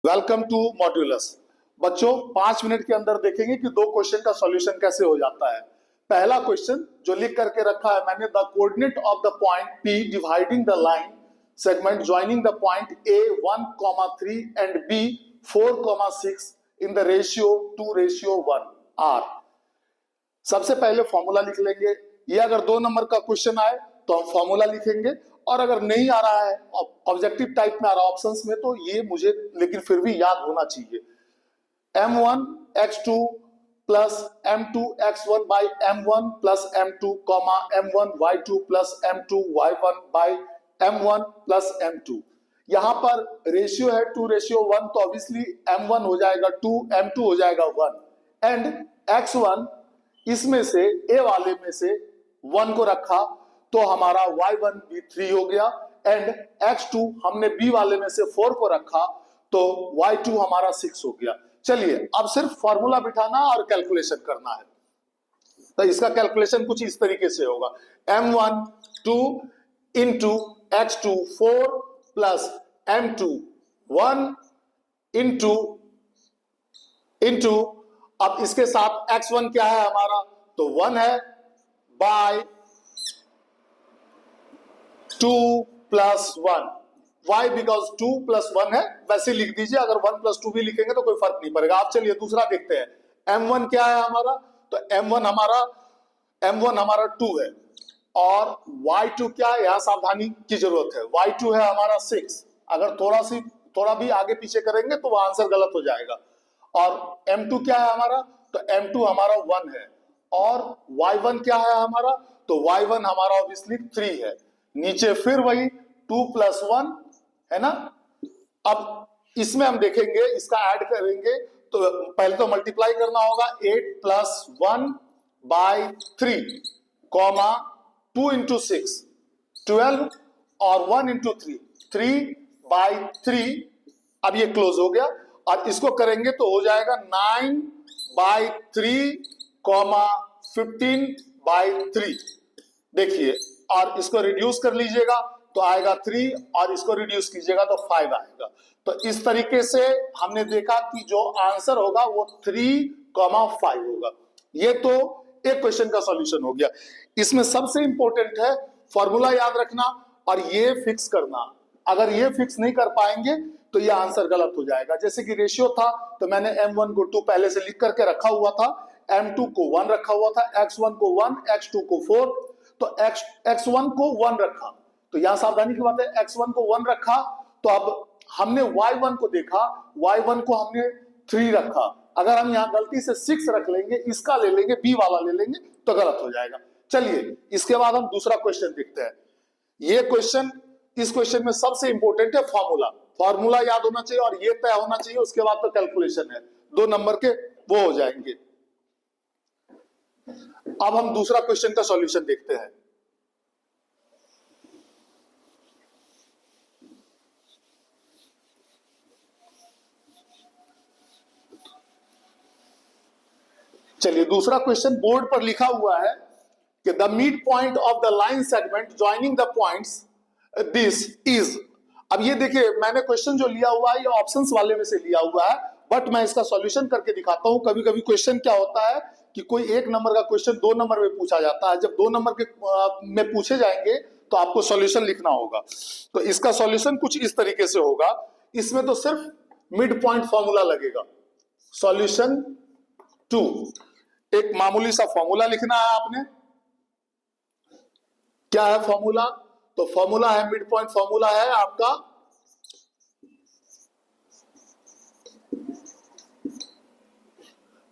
Welcome to modulus. बच्चों 5 minute के अंदर देखेंगे कि दो क्वेश्चन का सॉल्यूशन कैसे हो जाता है। पहला क्वेश्चन जो लिख करके रखा है मैंने, the coordinate of the point P dividing the line segment joining the point A 1,3 and B 4,6 in the ratio 2:1 are. सबसे पहले फॉर्मूला लिख लेंगे। ये अगर 2 नंबर का क्वेश्चन आए तो हम फॉर्मूला लिखेंगे, और अगर नहीं आ रहा है ऑब्जेक्टिव टाइप में आ रहा है ऑप्शंस में, तो ये मुझे लेकिन फिर भी याद होना चाहिए। m1 x2 plus m2 x1 by m1 plus m2 comma m1 y2 plus m2 y1 by m1 plus m2। यहां पर रेशियो है 2:1, तो ऑब्वियसली m1 हो जाएगा 2, m2 हो जाएगा 1 एंड x1 इसमें से a वाले में से 1 को रखा तो हमारा y1 भी 3 हो गया, एंड x2 हमने b वाले में से 4 को रखा तो y2 हमारा 6 हो गया। चलिए अब सिर्फ फॉर्मूला बिठाना और कैलकुलेशन करना है। तो इसका कैलकुलेशन कुछ इस तरीके से होगा, m1 2 into x2 4 plus m2 1 into अब इसके साथ x1 क्या है हमारा, तो 1 है, by 2 plus 1 Y because 2 plus 1 है, वैसे लिख दीजिए। अगर 1 प्लस 2 भी लिखेंगे तो कोई फर्क नहीं पड़ेगा। आप चलिए दूसरा देखते हैं। m1 क्या है हमारा, तो m1 हमारा 2 है, और y2 क्या है, यहां सावधानी की जरूरत है। y2 है हमारा 6। अगर थोड़ा भी आगे पीछे करेंगे तो वह आंसर गलत हो जाएगा। और m2 क्या है हमारा, तो m2 हमारा 1 है, और y1 क्या है हमारा, तो y1 हमारा ऑब्वियसली 3 है। नीचे फिर वही 2 प्लस 1 है ना। अब इसमें हम देखेंगे, इसका ऐड करेंगे तो पहले तो मल्टीप्लाई करना होगा, 8 प्लस 1 बाई 3 कॉमा 2 इंटू 6 12 और 1 इंटू 3 बाई 3। अब ये क्लोज हो गया, और इसको करेंगे तो हो जाएगा 9 बाई 3 कॉमा 15 बाई 3। देखिए, और इसको रिड्यूस कर लीजिएगा तो आएगा 3, और इसको रिड्यूस कीजिएगा तो 5 आएगा। तो इस तरीके से हमने देखा कि जो आंसर होगा वो 3,5 होगा। ये तो एक क्वेश्चन का सॉल्यूशन हो गया। इसमें सबसे इंपॉर्टेंट है फॉर्मूला याद रखना और ये फिक्स करना। अगर ये फिक्स नहीं कर पाएंगे तो ये आंसर गलत हो जाएगा। जैसे कि रेशियो था तो मैंने m1 को 2 पहले से लिख करके रखा हुआ था, m2 को 1 रखा हुआ था, x1 को 1, x2 को 4, तो x1 को 1 रखा। तो यहां सावधानी की बात है, x1 को 1 रखा, तो अब हमने y1 को देखा, y1 को हमने 3 रखा। अगर हम यहां गलती से 6 रख लेंगे, इसका ले लेंगे, b वाला ले लेंगे तो गलत हो जाएगा। चलिए इसके बाद हम दूसरा क्वेश्चन देखते हैं। ये क्वेश्चन, इस क्वेश्चन में सबसे इंपॉर्टेंट है फॉर्मूला याद होना चाहिए, और ये तय होना चाहिए। उसके बाद तो कैलकुलेशन है, 2 नंबर के वो हो जाएंगे। अब हम दूसरा क्वेश्चन का सॉल्यूशन देखते हैं। चलिए दूसरा क्वेश्चन बोर्ड पर लिखा हुआ है कि the mid point of the line segment joining the points this is. अब ये देखिए, मैंने क्वेश्चन जो लिया हुआ है ये ऑप्शंस वाले में से लिया हुआ है, बट मैं इसका सॉल्यूशन करके दिखाता हूं। कभी कभी क्वेश्चन क्या होता है कि कोई 1 नंबर का क्वेश्चन 2 नंबर में पूछा जाता है। जब 2 नंबर के में पूछे जाएंगे तो आपको सॉल्यूशन लिखना होगा। तो इसका सॉल्यूशन कुछ इस तरीके से होगा। इसमें तो सिर्फ मिड पॉइंट फॉर्मूला लगेगा। सॉल्यूशन 2, एक मामूली सा फॉर्मूला लिखना है आपने। क्या है फॉर्मूला, तो फॉर्मूला है, मिड पॉइंट फॉर्मूला है आपका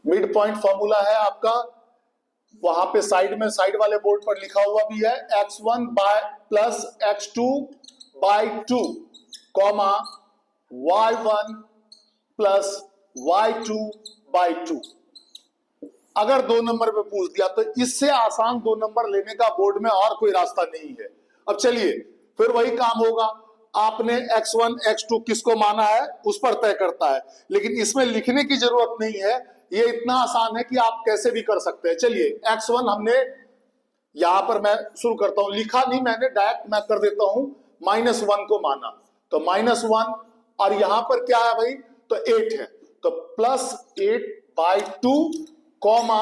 मिड पॉइंट फॉर्मूला है आपका, वहां पे साइड में, साइड वाले बोर्ड पर लिखा हुआ भी है, x1 plus x2 by 2 comma y1 plus y2 by 2। अगर 2 नंबर पे पूछ दिया तो इससे आसान 2 नंबर लेने का बोर्ड में और कोई रास्ता नहीं है। अब चलिए फिर वही काम होगा, आपने x1 x2 किसको माना है उस पर तय करता है, लेकिन इसमें लिखने की जरूरत नहीं है। ये इतना आसान है कि आप कैसे भी कर सकते हैं। चलिए x1 हमने, यहां पर मैं शुरू करता हूं, लिखा नहीं मैंने, डायरेक्ट मैं कर देता हूं, -1 को माना, तो -1, और यहां पर क्या है भाई, तो 8 है, तो +8/2 कॉमा,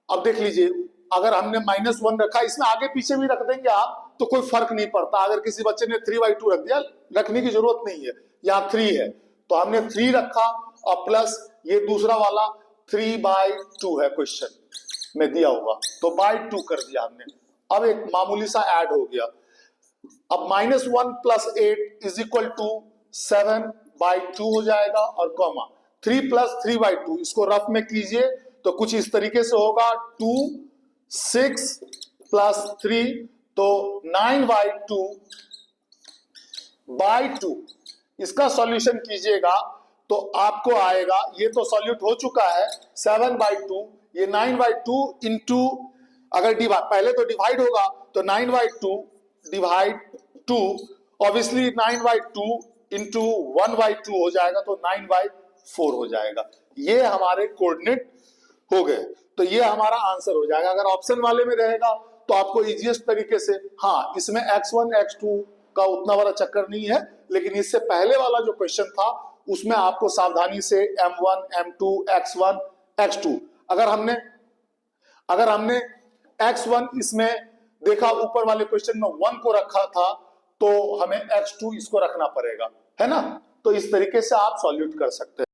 अब देख लीजिए अगर हमने -1 रखा, इसमें आगे पीछे भी रख देंगे आप तो कोई फर्क नहीं पड़ता। अगर किसी बच्चे ने 3/2 रख दिया, रखने की जरूरत नहीं है, यहाँ 3 है तो हमने 3 रखा और प्लस ये दूसरा वाला 3/2 है, क्वेश्चन में दिया हुआ तो /2 कर दिया हमने। अब एक मामूली सा ऐड हो गया, अब -1 + 8 = 7/2 हो जाएगा और कॉमा 3 + 3/2, इसको रफ में कीजिए तो कुछ इस तरीके से होगा 2 6 + 3 तो 9/2 इसका सॉल्यूशन कीजिएगा तो आपको आएगा, ये तो सॉल्यूट हो चुका है 7/2, ये 9/2 इंटू, अगर डिवाइड पहले तो डिवाइड होगा तो 9/2 डिवाइड 2, ऑब्वियसली 9/2 इंटू 1/2 हो जाएगा तो 9/4 हो जाएगा। ये हमारे कोऑर्डिनेट हो गए, तो ये हमारा आंसर हो जाएगा। अगर ऑप्शन वाले में रहेगा तो आपको इजीएस्ट तरीके से, हाँ इसमें x1 x2 का उतना बड़ा चक्कर नहीं है, लेकिन इससे पहले वाला जो क्वेश्चन था उसमें आपको सावधानी से m1 m2 x1 x2, अगर हमने x1 इसमें देखा ऊपर वाले क्वेश्चन में 1 को रखा था तो हमें x2 इसको रखना पड़ेगा, है ना। तो इस तरीके से आप सॉल्यूट कर सकते हैं।